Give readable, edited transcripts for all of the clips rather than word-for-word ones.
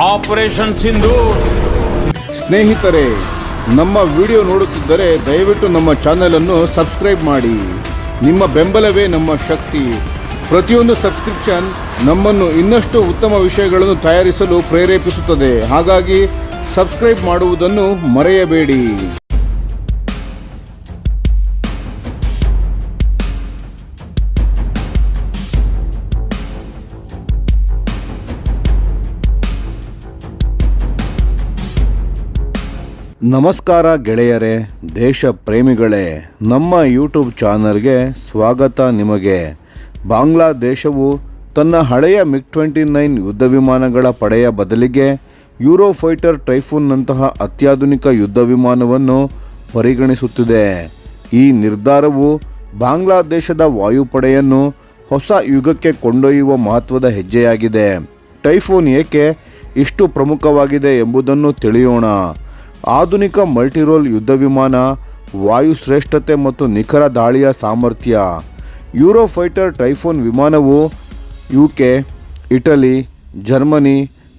Operation Sindoor. ಸ್ನೇಹಿತರೆ, ನಮ್ಮ video ನೋಡುತ್ತಿದ್ದರೆ ದಯವಿಟ್ಟು ನಮ್ಮ ಚಾನೆಲ್ ಅನ್ನು ಸಬ್ಸ್ಕ್ರೈಬ್ ಮಾಡಿ. ನಿಮ್ಮ ಬೆಂಬಲವೇ ನಮ್ಮ ಶಕ್ತಿ. ಪ್ರತಿಯೊಂದು ಸಬ್ಸ್ಕ್ರಿಪ್ಷನ್ ನಮ್ಮನ್ನು ಇನ್ನಷ್ಟು ಉತ್ತಮ ವಿಷಯಗಳನ್ನು ತಯಾರಿಸಲು ಪ್ರೇರೇಪಿಸುತ್ತದೆ. ಹಾಗಾಗಿ ಸಬ್ಸ್ಕ್ರೈಬ್ ಮಾಡುವುದನ್ನು ಮರೆಯಬೇಡಿ. ನಮಸ್ಕಾರ ಗೆಳೆಯರೇ, ದೇಶ ಪ್ರೇಮಿಗಳೇ, ನಮ್ಮ ಯೂಟ್ಯೂಬ್ ಚಾನಲ್ಗೆ ಸ್ವಾಗತ. ನಿಮಗೆ ಬಾಂಗ್ಲಾದೇಶವು ತನ್ನ ಹಳೆಯ MiG-29 ಯುದ್ಧ ವಿಮಾನಗಳ ಪಡೆಯ ಬದಲಿಗೆ ಯೂರೋಫೈಟರ್ ಟೈಫೂನ್ನಂತಹ ಅತ್ಯಾಧುನಿಕ ಯುದ್ಧ ವಿಮಾನವನ್ನು ಪರಿಗಣಿಸುತ್ತಿದೆ. ಈ ನಿರ್ಧಾರವು ಬಾಂಗ್ಲಾದೇಶದ ವಾಯುಪಡೆಯನ್ನು ಹೊಸ ಯುಗಕ್ಕೆ ಕೊಂಡೊಯ್ಯುವ ಮಹತ್ವದ ಹೆಜ್ಜೆಯಾಗಿದೆ. ಟೈಫೂನ್ ಏಕೆ ಇಷ್ಟು ಪ್ರಮುಖವಾಗಿದೆ ಎಂಬುದನ್ನು ತಿಳಿಯೋಣ. ಆಧುನಿಕ ಮಲ್ಟಿರೋಲ್ ಯುದ್ಧ ವಿಮಾನ, ವಾಯು ಶ್ರೇಷ್ಠತೆ ಮತ್ತು ನಿಖರ ದಾಳಿಯ ಸಾಮರ್ಥ್ಯ. ಯೂರೋಫೈಟರ್ ಟೈಫೂನ್ ವಿಮಾನವು UK, ಇಟಲಿ, ಜರ್ಮನಿ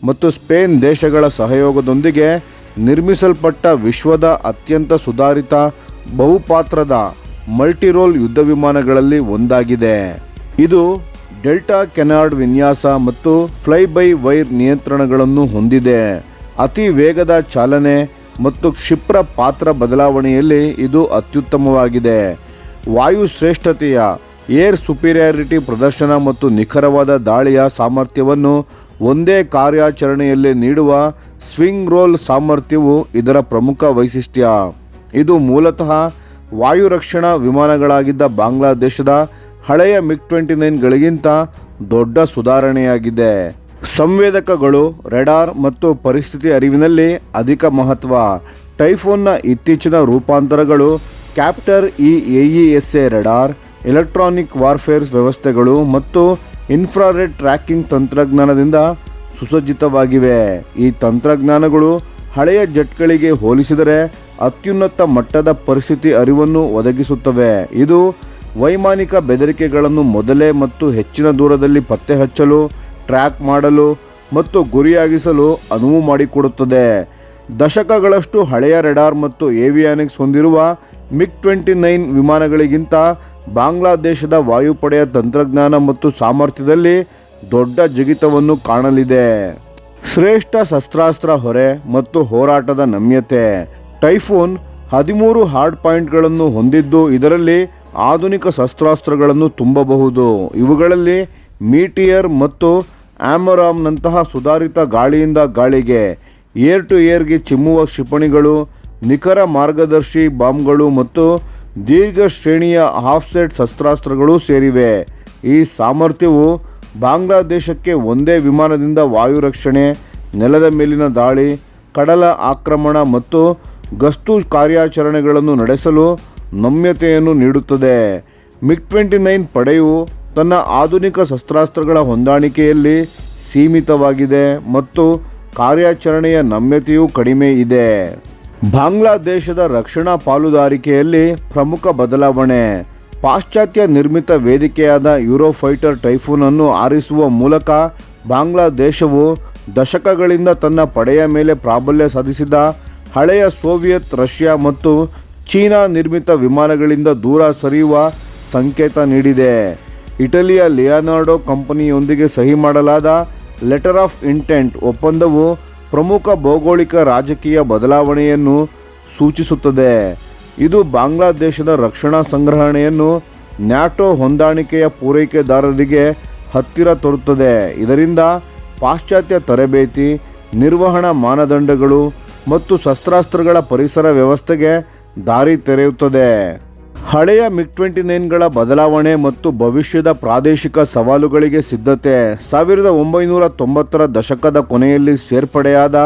ಮತ್ತು ಸ್ಪೇನ್ ದೇಶಗಳ ಸಹಯೋಗದೊಂದಿಗೆ ನಿರ್ಮಿಸಲ್ಪಟ್ಟ ವಿಶ್ವದ ಅತ್ಯಂತ ಸುಧಾರಿತ ಬಹುಪಾತ್ರದ ಮಲ್ಟಿರೋಲ್ ಯುದ್ಧ ವಿಮಾನಗಳಲ್ಲಿ ಒಂದಾಗಿದೆ. ಇದು ಡೆಲ್ಟಾ ಕೆನಾರ್ಡ್ ವಿನ್ಯಾಸ ಮತ್ತು ಫ್ಲೈ ಬೈ ವೈರ್ ನಿಯಂತ್ರಣಗಳನ್ನು ಹೊಂದಿದೆ. ಅತಿ ವೇಗದ ಚಾಲನೆ ಮತ್ತು ಕ್ಷಿಪ್ರ ಪಾತ್ರ ಬದಲಾವಣೆಯಲ್ಲಿ ಇದು ಅತ್ಯುತ್ತಮವಾಗಿದೆ. ವಾಯು ಶ್ರೇಷ್ಠತೆಯ ಏರ್ ಸುಪೀರಿಯಾರಿಟಿ ಪ್ರದರ್ಶನ ಮತ್ತು ನಿಖರವಾದ ದಾಳಿಯ ಸಾಮರ್ಥ್ಯವನ್ನು ಒಂದೇ ಕಾರ್ಯಾಚರಣೆಯಲ್ಲಿ ನೀಡುವ ಸ್ವಿಂಗ್ ರೋಲ್ ಸಾಮರ್ಥ್ಯವು ಇದರ ಪ್ರಮುಖ ವೈಶಿಷ್ಟ್ಯ. ಇದು ಮೂಲತಃ ವಾಯು ರಕ್ಷಣಾ ವಿಮಾನಗಳಾಗಿದ್ದ ಬಾಂಗ್ಲಾದೇಶದ ಹಳೆಯ MiG-29ಗಳಿಗಿಂತ ದೊಡ್ಡ ಸುಧಾರಣೆಯಾಗಿದೆ. ಸಂವೇದಕಗಳು, ರೆಡಾರ್ ಮತ್ತು ಪರಿಸ್ಥಿತಿ ಅರಿವಿನಲ್ಲಿ ಅಧಿಕ ಮಹತ್ವ. ಟೈಫೂನ್ನ ಇತ್ತೀಚಿನ ರೂಪಾಂತರಗಳು ಕ್ಯಾಪ್ಟರ್ AESA ರೆಡಾರ್, ಎಲೆಕ್ಟ್ರಾನಿಕ್ ವಾರ್ಫೇರ್ ವ್ಯವಸ್ಥೆಗಳು ಮತ್ತು ಇನ್ಫ್ರಾರೆಡ್ ಟ್ರ್ಯಾಕಿಂಗ್ ತಂತ್ರಜ್ಞಾನದಿಂದ ಸುಸಜ್ಜಿತವಾಗಿವೆ. ಈ ತಂತ್ರಜ್ಞಾನಗಳು ಹಳೆಯ ಜೆಟ್ಗಳಿಗೆ ಹೋಲಿಸಿದರೆ ಅತ್ಯುನ್ನತ ಮಟ್ಟದ ಪರಿಸ್ಥಿತಿ ಅರಿವನ್ನು ಒದಗಿಸುತ್ತವೆ. ಇದು ವೈಮಾನಿಕ ಬೆದರಿಕೆಗಳನ್ನು ಮೊದಲೇ ಮತ್ತು ಹೆಚ್ಚಿನ ದೂರದಲ್ಲಿ ಪತ್ತೆ ಹಚ್ಚಲು, ಟ್ರ್ಯಾಕ್ ಮಾಡಲು ಮತ್ತು ಗುರಿಯಾಗಿಸಲು ಅನುವು ಮಾಡಿಕೊಡುತ್ತದೆ. ದಶಕಗಳಷ್ಟು ಹಳೆಯ ರೆಡಾರ್ ಮತ್ತು ಏವಿಯಾನಿಕ್ಸ್ ಹೊಂದಿರುವ MiG-29 ವಿಮಾನಗಳಿಗಿಂತ ಬಾಂಗ್ಲಾದೇಶದ ವಾಯುಪಡೆಯ ತಂತ್ರಜ್ಞಾನ ಮತ್ತು ಸಾಮರ್ಥ್ಯದಲ್ಲಿ ದೊಡ್ಡ ಜಿಗಿತವನ್ನು ಕಾಣಲಿದೆ. ಶ್ರೇಷ್ಠ ಶಸ್ತ್ರಾಸ್ತ್ರ ಹೊರೆ ಮತ್ತು ಹೋರಾಟದ ನಮ್ಯತೆ. ಟೈಫೂನ್ 13 ಹಾರ್ಡ್ ಪಾಯಿಂಟ್ಗಳನ್ನು ಹೊಂದಿದ್ದು ಇದರಲ್ಲಿ ಆಧುನಿಕ ಶಸ್ತ್ರಾಸ್ತ್ರಗಳನ್ನು ತುಂಬಬಹುದು. ಇವುಗಳಲ್ಲಿ ಮೀಟಿಯರ್ ಮತ್ತು ಆಮರಾಮ್ನಂತಹ ಸುಧಾರಿತ ಗಾಳಿಯಿಂದ ಗಾಳಿಗೆ, ಏರ್ ಟು ಏರ್ಗೆ ಚಿಮ್ಮುವ ಕ್ಷಿಪಣಿಗಳು, ನಿಖರ ಮಾರ್ಗದರ್ಶಿ ಬಾಂಬ್ಗಳು ಮತ್ತು ದೀರ್ಘ ಶ್ರೇಣಿಯ ಆಫ್ಸೆಟ್ ಶಸ್ತ್ರಾಸ್ತ್ರಗಳು ಸೇರಿವೆ. ಈ ಸಾಮರ್ಥ್ಯವು ಬಾಂಗ್ಲಾದೇಶಕ್ಕೆ ಒಂದೇ ವಿಮಾನದಿಂದ ವಾಯು ರಕ್ಷಣೆ, ನೆಲದ ಮೇಲಿನ ದಾಳಿ, ಕಡಲ ಆಕ್ರಮಣ ಮತ್ತು ಗಸ್ತು ಕಾರ್ಯಾಚರಣೆಗಳನ್ನು ನಡೆಸಲು ನಮ್ಯತೆಯನ್ನು ನೀಡುತ್ತದೆ. MiG-29 ಪಡೆಯು ತನ್ನ ಆಧುನಿಕ ಶಸ್ತ್ರಾಸ್ತ್ರಗಳ ಹೊಂದಾಣಿಕೆಯಲ್ಲಿ ಸೀಮಿತವಾಗಿದೆ ಮತ್ತು ಕಾರ್ಯಾಚರಣೆಯ ನಮ್ಯತೆಯೂ ಕಡಿಮೆ ಇದೆ. ಬಾಂಗ್ಲಾದೇಶದ ರಕ್ಷಣಾ ಪಾಲುದಾರಿಕೆಯಲ್ಲಿ ಪ್ರಮುಖ ಬದಲಾವಣೆ. ಪಾಶ್ಚಾತ್ಯ ನಿರ್ಮಿತ ವೇದಿಕೆಯಾದ ಯೂರೋಫೈಟರ್ ಟೈಫೂನ್ ಅನ್ನು ಆರಿಸುವ ಮೂಲಕ ಬಾಂಗ್ಲಾದೇಶವು ದಶಕಗಳಿಂದ ತನ್ನ ಪಡೆಯ ಮೇಲೆ ಪ್ರಾಬಲ್ಯ ಸಾಧಿಸಿದ ಹಳೆಯ ಸೋವಿಯತ್, ರಷ್ಯಾ ಮತ್ತು ಚೀನಾ ನಿರ್ಮಿತ ವಿಮಾನಗಳಿಂದ ದೂರ ಸರಿಯುವ ಸಂಕೇತ ನೀಡಿದೆ. ಇಟಲಿಯ ಲಿಯಾನಾರ್ಡೋ ಕಂಪನಿಯೊಂದಿಗೆ ಸಹಿ ಮಾಡಲಾದ ಲೆಟರ್ ಆಫ್ ಇಂಟೆಂಟ್ ಒಪ್ಪಂದವು ಪ್ರಮುಖ ಭೌಗೋಳಿಕ ರಾಜಕೀಯ ಬದಲಾವಣೆಯನ್ನು ಸೂಚಿಸುತ್ತದೆ. ಇದು ಬಾಂಗ್ಲಾದೇಶದ ರಕ್ಷಣಾ ಸಂಗ್ರಹಣೆಯನ್ನು ನ್ಯಾಟೋ ಹೊಂದಾಣಿಕೆಯ ಪೂರೈಕೆದಾರರಿಗೆ ಹತ್ತಿರ ತರುತ್ತದೆ. ಇದರಿಂದ ಪಾಶ್ಚಾತ್ಯ ತರಬೇತಿ, ನಿರ್ವಹಣಾ ಮಾನದಂಡಗಳು ಮತ್ತು ಶಸ್ತ್ರಾಸ್ತ್ರಗಳ ಪರಿಸರ ವ್ಯವಸ್ಥೆಗೆ ದಾರಿ ತೆರೆಯುತ್ತದೆ. ಹಳೆಯ MiG-29ಗಳ ಬದಲಾವಣೆ ಮತ್ತು ಭವಿಷ್ಯದ ಪ್ರಾದೇಶಿಕ ಸವಾಲುಗಳಿಗೆ ಸಿದ್ಧತೆ. 1990ರ ದಶಕದ ಕೊನೆಯಲ್ಲಿ ಸೇರ್ಪಡೆಯಾದ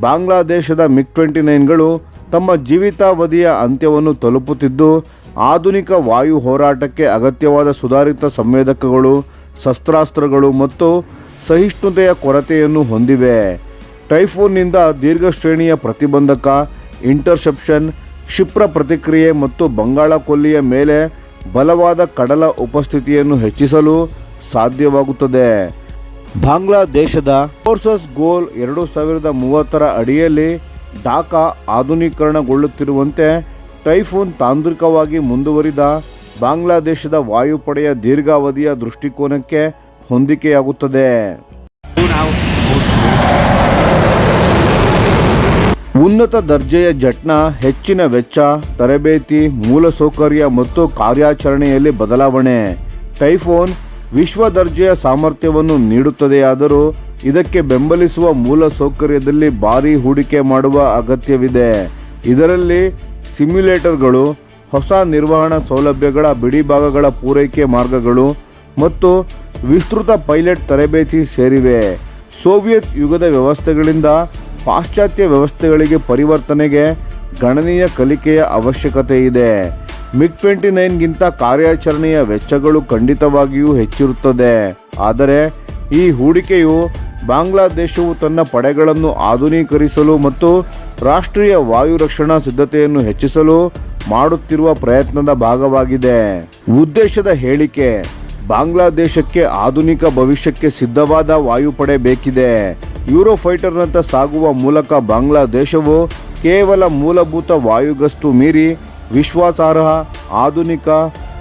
ಬಾಂಗ್ಲಾದೇಶದ MiG-29ಗಳು ತಮ್ಮ ಜೀವಿತಾವಧಿಯ ಅಂತ್ಯವನ್ನು ತಲುಪುತ್ತಿದ್ದು, ಆಧುನಿಕ ವಾಯು ಹೋರಾಟಕ್ಕೆ ಅಗತ್ಯವಾದ ಸುಧಾರಿತ ಸಂವೇದಕಗಳು, ಶಸ್ತ್ರಾಸ್ತ್ರಗಳು ಮತ್ತು ಸಹಿಷ್ಣುತೆಯ ಕೊರತೆಯನ್ನು ಹೊಂದಿವೆ. ಟೈಫೂನ್ನಿಂದ ದೀರ್ಘ ಶ್ರೇಣಿಯ ಪ್ರತಿಬಂಧಕ, ಇಂಟರ್ಸೆಪ್ಷನ್, ಕ್ಷಿಪ್ರ ಪ್ರತಿಕ್ರಿಯೆ ಮತ್ತು ಬಂಗಾಳ ಕೊಲ್ಲಿಯ ಮೇಲೆ ಬಲವಾದ ಕಡಲ ಉಪಸ್ಥಿತಿಯನ್ನು ಹೆಚ್ಚಿಸಲು ಸಾಧ್ಯವಾಗುತ್ತದೆ. ಬಾಂಗ್ಲಾದೇಶದ ಫೋರ್ಸಸ್ ಗೋಲ್ 2030 ಅಡಿಯಲ್ಲಿ ಢಾಕಾ ಆಧುನೀಕರಣಗೊಳ್ಳುತ್ತಿರುವಂತೆ ಟೈಫೂನ್ ತಾಂತ್ರಿಕವಾಗಿ ಮುಂದುವರಿದ ಬಾಂಗ್ಲಾದೇಶದ ವಾಯುಪಡೆಯ ದೀರ್ಘಾವಧಿಯ ದೃಷ್ಟಿಕೋನಕ್ಕೆ ಹೊಂದಿಕೆಯಾಗುತ್ತದೆ. ಉನ್ನತ ದರ್ಜೆಯ ಜೆಟ್ನ ಹೆಚ್ಚಿನ ವೆಚ್ಚ, ತರಬೇತಿ, ಮೂಲಸೌಕರ್ಯ ಮತ್ತು ಕಾರ್ಯಾಚರಣೆಯಲ್ಲಿ ಬದಲಾವಣೆ. ಟೈಫೂನ್ ವಿಶ್ವ ದರ್ಜೆಯ ಸಾಮರ್ಥ್ಯವನ್ನು ನೀಡುತ್ತದೆಯಾದರೂ ಇದಕ್ಕೆ ಬೆಂಬಲಿಸುವ ಮೂಲಸೌಕರ್ಯದಲ್ಲಿ ಭಾರೀ ಹೂಡಿಕೆ ಮಾಡುವ ಅಗತ್ಯವಿದೆ. ಇದರಲ್ಲಿ ಸಿಮ್ಯುಲೇಟರ್ಗಳು, ಹೊಸ ನಿರ್ವಹಣಾ ಸೌಲಭ್ಯಗಳ ಬಿಡಿಭಾಗಗಳ ಪೂರೈಕೆ ಮಾರ್ಗಗಳು ಮತ್ತು ವಿಸ್ತೃತ ಪೈಲಟ್ ತರಬೇತಿ ಸೇರಿವೆ. ಸೋವಿಯತ್ ಯುಗದ ವ್ಯವಸ್ಥೆಗಳಿಂದ ಪಾಶ್ಚಾತ್ಯ ವ್ಯವಸ್ಥೆಗಳಿಗೆ ಪರಿವರ್ತನೆಗೆ ಗಣನೀಯ ಕಲಿಕೆಯ ಅವಶ್ಯಕತೆ ಇದೆ. MiG-29ಗಿಂತ ಕಾರ್ಯಾಚರಣೆಯ ವೆಚ್ಚಗಳು ಖಂಡಿತವಾಗಿಯೂ ಹೆಚ್ಚಿರುತ್ತದೆ. ಆದರೆ ಈ ಹೂಡಿಕೆಯು ಬಾಂಗ್ಲಾದೇಶವು ತನ್ನ ಪಡೆಗಳನ್ನು ಆಧುನೀಕರಿಸಲು ಮತ್ತು ರಾಷ್ಟ್ರೀಯ ವಾಯು ರಕ್ಷಣಾ ಸಿದ್ಧತೆಯನ್ನು ಹೆಚ್ಚಿಸಲು ಮಾಡುತ್ತಿರುವ ಪ್ರಯತ್ನದ ಭಾಗವಾಗಿದೆ. ಉದ್ದೇಶದ ಹೇಳಿಕೆ: ಬಾಂಗ್ಲಾದೇಶಕ್ಕೆ ಆಧುನಿಕ ಭವಿಷ್ಯಕ್ಕೆ ಸಿದ್ಧವಾದ ವಾಯುಪಡೆ ಬೇಕಿದೆ. ಯೂರೋಫೈಟರ್ನಂತೆ ಸಾಗುವ ಮೂಲಕ ಬಾಂಗ್ಲಾದೇಶವು ಕೇವಲ ಮೂಲಭೂತ ವಾಯುಗಸ್ತು ಮೀರಿ ವಿಶ್ವಾಸಾರ್ಹ, ಆಧುನಿಕ,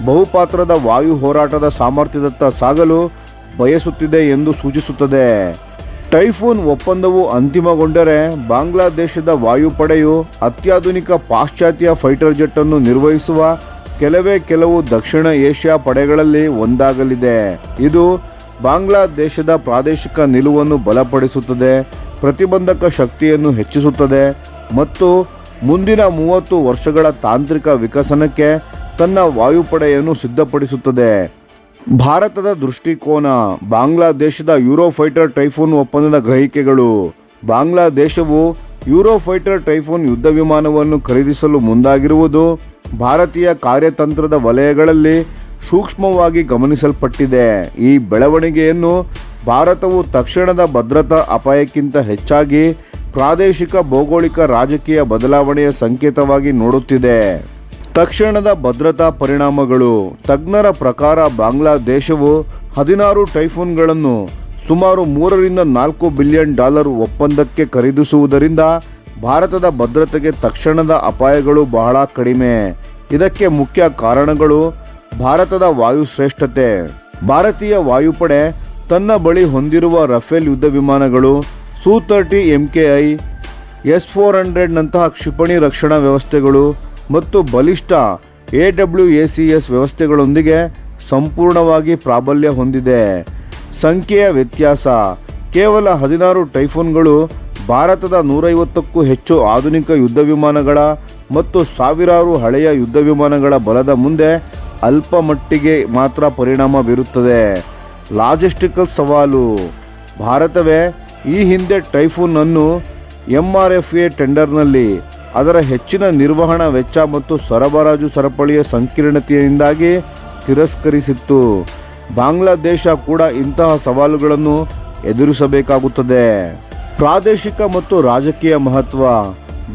ಬಹುಪಾತ್ರದ ವಾಯು ಹೋರಾಟದ ಸಾಮರ್ಥ್ಯದತ್ತ ಸಾಗಲು ಬಯಸುತ್ತಿದೆ ಎಂದು ಸೂಚಿಸುತ್ತದೆ. ಟೈಫೂನ್ ಒಪ್ಪಂದವು ಅಂತಿಮಗೊಂಡರೆ ಬಾಂಗ್ಲಾದೇಶದ ವಾಯುಪಡೆಯು ಅತ್ಯಾಧುನಿಕ ಪಾಶ್ಚಾತ್ಯ ಫೈಟರ್ ಜೆಟ್ ಅನ್ನು ನಿರ್ವಹಿಸುವ ಕೆಲವು ದಕ್ಷಿಣ ಏಷ್ಯಾ ಪಡೆಗಳಲ್ಲಿ ಒಂದಾಗಲಿದೆ. ಇದು ಬಾಂಗ್ಲಾದೇಶದ ಪ್ರಾದೇಶಿಕ ನಿಲುವನ್ನು ಬಲಪಡಿಸುತ್ತದೆ, ಪ್ರತಿಬಂಧಕ ಶಕ್ತಿಯನ್ನು ಹೆಚ್ಚಿಸುತ್ತದೆ ಮತ್ತು ಮುಂದಿನ 30 ವರ್ಷಗಳ ತಾಂತ್ರಿಕ ವಿಕಸನಕ್ಕೆ ತನ್ನ ವಾಯುಪಡೆಯನ್ನು ಸಿದ್ಧಪಡಿಸುತ್ತದೆ. ಭಾರತದ ದೃಷ್ಟಿಕೋನ: ಬಾಂಗ್ಲಾದೇಶದ ಯೂರೋಫೈಟರ್ ಟೈಫೂನ್ ಒಪ್ಪಂದದ ಗ್ರಹಿಕೆಗಳು. ಬಾಂಗ್ಲಾದೇಶವು ಯೂರೋಫೈಟರ್ ಟೈಫೂನ್ ಯುದ್ಧ ವಿಮಾನವನ್ನು ಖರೀದಿಸಲು ಮುಂದಾಗಿರುವುದು ಭಾರತೀಯ ಕಾರ್ಯತಂತ್ರದ ವಲಯಗಳಲ್ಲಿ ಸೂಕ್ಷ್ಮವಾಗಿ ಗಮನಿಸಲ್ಪಟ್ಟಿದೆ. ಈ ಬೆಳವಣಿಗೆಯನ್ನು ಭಾರತವು ತಕ್ಷಣದ ಭದ್ರತಾ ಅಪಾಯಕ್ಕಿಂತ ಹೆಚ್ಚಾಗಿ ಪ್ರಾದೇಶಿಕ ಭೌಗೋಳಿಕ ರಾಜಕೀಯ ಬದಲಾವಣೆಯ ಸಂಕೇತವಾಗಿ ನೋಡುತ್ತಿದೆ. ತಕ್ಷಣದ ಭದ್ರತಾ ಪರಿಣಾಮಗಳು: ತಜ್ಞರ ಪ್ರಕಾರ ಬಾಂಗ್ಲಾದೇಶವು 16 ಟೈಫೂನ್ಗಳನ್ನು ಸುಮಾರು $3 ರಿಂದ $4 ಬಿಲಿಯನ್ ಒಪ್ಪಂದಕ್ಕೆ ಖರೀದಿಸುವುದರಿಂದ ಭಾರತದ ಭದ್ರತೆಗೆ ತಕ್ಷಣದ ಅಪಾಯಗಳು ಬಹಳ ಕಡಿಮೆ. ಇದಕ್ಕೆ ಮುಖ್ಯ ಕಾರಣಗಳು: ಭಾರತದ ವಾಯು ಶ್ರೇಷ್ಠತೆ. ಭಾರತೀಯ ವಾಯುಪಡೆ ತನ್ನ ಬಳಿ ಹೊಂದಿರುವ ರಫೇಲ್ ಯುದ್ಧ ವಿಮಾನಗಳು, Su-30 MKI, S-400 ನಂತಹ ಕ್ಷಿಪಣಿ ರಕ್ಷಣಾ ವ್ಯವಸ್ಥೆಗಳು ಮತ್ತು ಬಲಿಷ್ಠ AWACS ವ್ಯವಸ್ಥೆಗಳೊಂದಿಗೆ ಸಂಪೂರ್ಣವಾಗಿ ಪ್ರಾಬಲ್ಯ ಹೊಂದಿದೆ. ಸಂಖ್ಯೆಯ ವ್ಯತ್ಯಾಸ: ಕೇವಲ 16 ಟೈಫೂನ್ಗಳು ಭಾರತದ 150ಕ್ಕೂ ಹೆಚ್ಚು ಆಧುನಿಕ ಯುದ್ಧ ವಿಮಾನಗಳ ಮತ್ತು ಸಾವಿರಾರು ಹಳೆಯ ಯುದ್ಧ ವಿಮಾನಗಳ ಬಲದ ಮುಂದೆ ಅಲ್ಪ ಮಟ್ಟಿಗೆ ಮಾತ್ರ ಪರಿಣಾಮ ಬೀರುತ್ತದೆ. ಲಾಜಿಸ್ಟಿಕಲ್ ಸವಾಲು: ಭಾರತವೇ ಈ ಹಿಂದೆ ಟೈಫೂನ್ ಅನ್ನು MRFA ಟೆಂಡರ್ನಲ್ಲಿ ಅದರ ಹೆಚ್ಚಿನ ನಿರ್ವಹಣಾ ವೆಚ್ಚ ಮತ್ತು ಸರಬರಾಜು ಸರಪಳಿಯ ಸಂಕೀರ್ಣತೆಯಿಂದಾಗಿ ತಿರಸ್ಕರಿಸಿತ್ತು. ಬಾಂಗ್ಲಾದೇಶ ಕೂಡ ಇಂತಹ ಸವಾಲುಗಳನ್ನು ಎದುರಿಸಬೇಕಾಗುತ್ತದೆ. ಪ್ರಾದೇಶಿಕ ಮತ್ತು ರಾಜಕೀಯ ಮಹತ್ವ: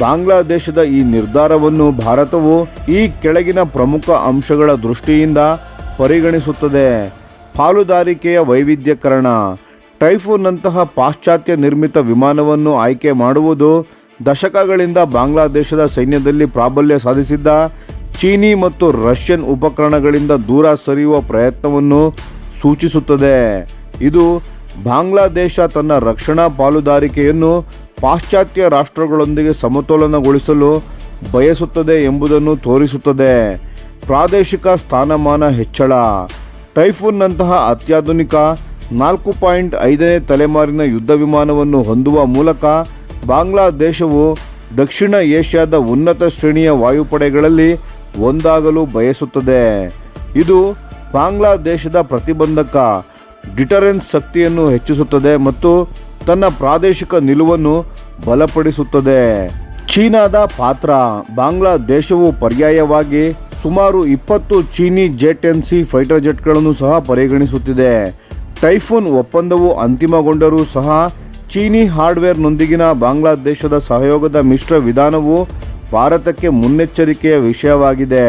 ಬಾಂಗ್ಲಾದೇಶದ ಈ ನಿರ್ಧಾರವನ್ನು ಭಾರತವು ಈ ಕೆಳಗಿನ ಪ್ರಮುಖ ಅಂಶಗಳ ದೃಷ್ಟಿಯಿಂದ ಪರಿಗಣಿಸುತ್ತದೆ. ಪಾಲುದಾರಿಕೆಯ ವೈವಿಧ್ಯೀಕರಣ: ಟೈಫೂನ್ನಂತಹ ಪಾಶ್ಚಾತ್ಯ ನಿರ್ಮಿತ ವಿಮಾನವನ್ನು ಆಯ್ಕೆ ಮಾಡುವುದು ದಶಕಗಳಿಂದ ಬಾಂಗ್ಲಾದೇಶದ ಸೈನ್ಯದಲ್ಲಿ ಪ್ರಾಬಲ್ಯ ಸಾಧಿಸಿದ್ದ ಚೀನಿ ಮತ್ತು ರಷ್ಯನ್ ಉಪಕರಣಗಳಿಂದ ದೂರ ಸರಿಯುವ ಪ್ರಯತ್ನವನ್ನು ಸೂಚಿಸುತ್ತದೆ. ಇದು ಬಾಂಗ್ಲಾದೇಶ ತನ್ನ ರಕ್ಷಣಾ ಪಾಲುದಾರಿಕೆಯನ್ನು ಪಾಶ್ಚಾತ್ಯ ರಾಷ್ಟ್ರಗಳೊಂದಿಗೆ ಸಮತೋಲನಗೊಳಿಸಲು ಬಯಸುತ್ತದೆ ಎಂಬುದನ್ನು ತೋರಿಸುತ್ತದೆ. ಪ್ರಾದೇಶಿಕ ಸ್ಥಾನಮಾನ ಹೆಚ್ಚಳ: ಟೈಫೂನ್ನಂತಹ ಅತ್ಯಾಧುನಿಕ 4.5ನೇ ತಲೆಮಾರಿನ ಯುದ್ಧ ವಿಮಾನವನ್ನು ಹೊಂದುವ ಮೂಲಕ ಬಾಂಗ್ಲಾದೇಶವು ದಕ್ಷಿಣ ಏಷ್ಯಾದ ಉನ್ನತ ಶ್ರೇಣಿಯ ವಾಯುಪಡೆಗಳಲ್ಲಿ ಒಂದಾಗಲು ಬಯಸುತ್ತದೆ. ಇದು ಬಾಂಗ್ಲಾದೇಶದ ಪ್ರತಿಬಂಧಕ ಡಿಟರೆನ್ಸ್ ಶಕ್ತಿಯನ್ನು ಹೆಚ್ಚಿಸುತ್ತದೆ ಮತ್ತು ತನ್ನ ಪ್ರಾದೇಶಿಕ ನಿಲುವನ್ನು ಬಲಪಡಿಸುತ್ತದೆ. ಚೀನಾದ ಪಾತ್ರ: ಬಾಂಗ್ಲಾದೇಶವು ಪರ್ಯಾಯವಾಗಿ ಸುಮಾರು 20 ಚೀನಿ ಜೆ-10C ಫೈಟರ್ ಜೆಟ್ಗಳನ್ನು ಸಹ ಪರಿಗಣಿಸುತ್ತಿದೆ. ಟೈಫೂನ್ ಒಪ್ಪಂದವು ಅಂತಿಮಗೊಂಡರೂ ಸಹ ಚೀನಿ ಹಾರ್ಡ್ವೇರ್ನೊಂದಿಗಿನ ಬಾಂಗ್ಲಾದೇಶದ ಸಹಯೋಗದ ಮಿಶ್ರ ವಿಧಾನವು ಭಾರತಕ್ಕೆ ಮುನ್ನೆಚ್ಚರಿಕೆಯ ವಿಷಯವಾಗಿದೆ.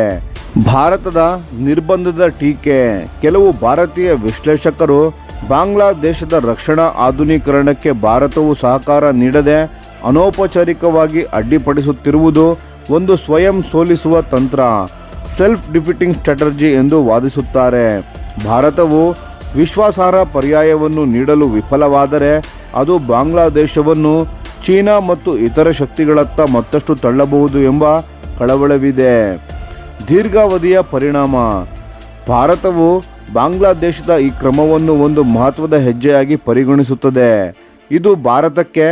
ಭಾರತದ ನಿರ್ಬಂಧದ ಟೀಕೆ: ಕೆಲವು ಭಾರತೀಯ ವಿಶ್ಲೇಷಕರು ಬಾಂಗ್ಲಾದೇಶದ ರಕ್ಷಣಾ ಆಧುನೀಕರಣಕ್ಕೆ ಭಾರತವು ಸಹಕಾರ ನೀಡದೆ ಅನೌಪಚಾರಿಕವಾಗಿ ಅಡ್ಡಿಪಡಿಸುತ್ತಿರುವುದು ಒಂದು ಸ್ವಯಂ ಸೋಲಿಸುವ ತಂತ್ರ, ಸೆಲ್ಫ್ ಡಿಫೀಟಿಂಗ್ ಸ್ಟ್ರಾಟಜಿ ಎಂದು ವಾದಿಸುತ್ತಾರೆ. ಭಾರತವು ವಿಶ್ವಾಸಾರ್ಹ ಪರ್ಯಾಯವನ್ನು ನೀಡಲು ವಿಫಲವಾದರೆ ಅದು ಬಾಂಗ್ಲಾದೇಶವನ್ನು ಚೀನಾ ಮತ್ತು ಇತರ ಶಕ್ತಿಗಳತ್ತ ಮತ್ತಷ್ಟು ತಳ್ಳಬಹುದು ಎಂಬ ಕಳವಳವಿದೆ. ದೀರ್ಘಾವಧಿಯ ಪರಿಣಾಮ. ಭಾರತವು ಬಾಂಗ್ಲಾದೇಶದ ಈ ಕ್ರಮವನ್ನು ಒಂದು ಮಹತ್ವದ ಹೆಜ್ಜೆಯಾಗಿ ಪರಿಗಣಿಸುತ್ತದೆ. ಇದು ಭಾರತಕ್ಕೆ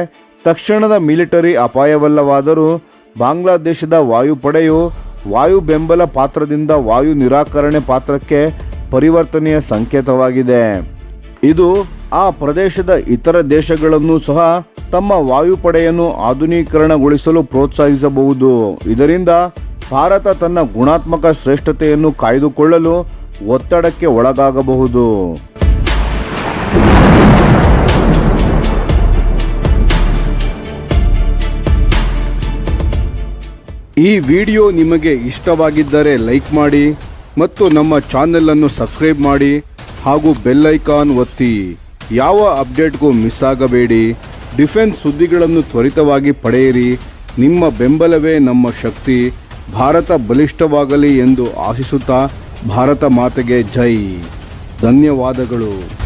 ತಕ್ಷಣದ ಮಿಲಿಟರಿ ಅಪಾಯವಲ್ಲವಾದರೂ ಬಾಂಗ್ಲಾದೇಶದ ವಾಯುಪಡೆಯು ವಾಯು ಬೆಂಬಲ ಪಾತ್ರದಿಂದ ವಾಯು ನಿರಾಕರಣೆ ಪಾತ್ರಕ್ಕೆ ಪರಿವರ್ತನೆಯ ಸಂಕೇತವಾಗಿದೆ. ಇದು ಆ ಪ್ರದೇಶದ ಇತರ ದೇಶಗಳನ್ನು ಸಹ ತಮ್ಮ ವಾಯುಪಡೆಯನ್ನು ಆಧುನೀಕರಣಗೊಳಿಸಲು ಪ್ರೋತ್ಸಾಹಿಸಬಹುದು. ಇದರಿಂದ ಭಾರತ ತನ್ನ ಗುಣಾತ್ಮಕ ಶ್ರೇಷ್ಠತೆಯನ್ನು ಕಾಯ್ದುಕೊಳ್ಳಲು ಒತ್ತಡಕ್ಕೆ ಒಳಗಾಗಬಹುದು. ಈ ವಿಡಿಯೋ ನಿಮಗೆ ಇಷ್ಟವಾಗಿದ್ದರೆ ಲೈಕ್ ಮಾಡಿ ಮತ್ತು ನಮ್ಮ ಚಾನೆಲ್ ಸಬ್ಸ್ಕ್ರೈಬ್ ಮಾಡಿ ಹಾಗೂ ಬೆಲ್ ಐಕಾನ್ ಒತ್ತಿ. ಯಾವ ಅಪ್ಡೇಟ್ಗೂ ಮಿಸ್ ಆಗಬೇಡಿ. ಡಿಫೆನ್ಸ್ ಸುದ್ದಿಗಳನ್ನು ತ್ವರಿತವಾಗಿ ಪಡೆಯಿರಿ. ನಿಮ್ಮ ಬೆಂಬಲವೇ ನಮ್ಮ ಶಕ್ತಿ. ಭಾರತ ಬಲಿಷ್ಠವಾಗಲಿ ಎಂದು ಆಶಿಸುತ್ತಾ ಭಾರತ ಮಾತೆಗೆ ಜೈ. ಧನ್ಯವಾದಗಳು.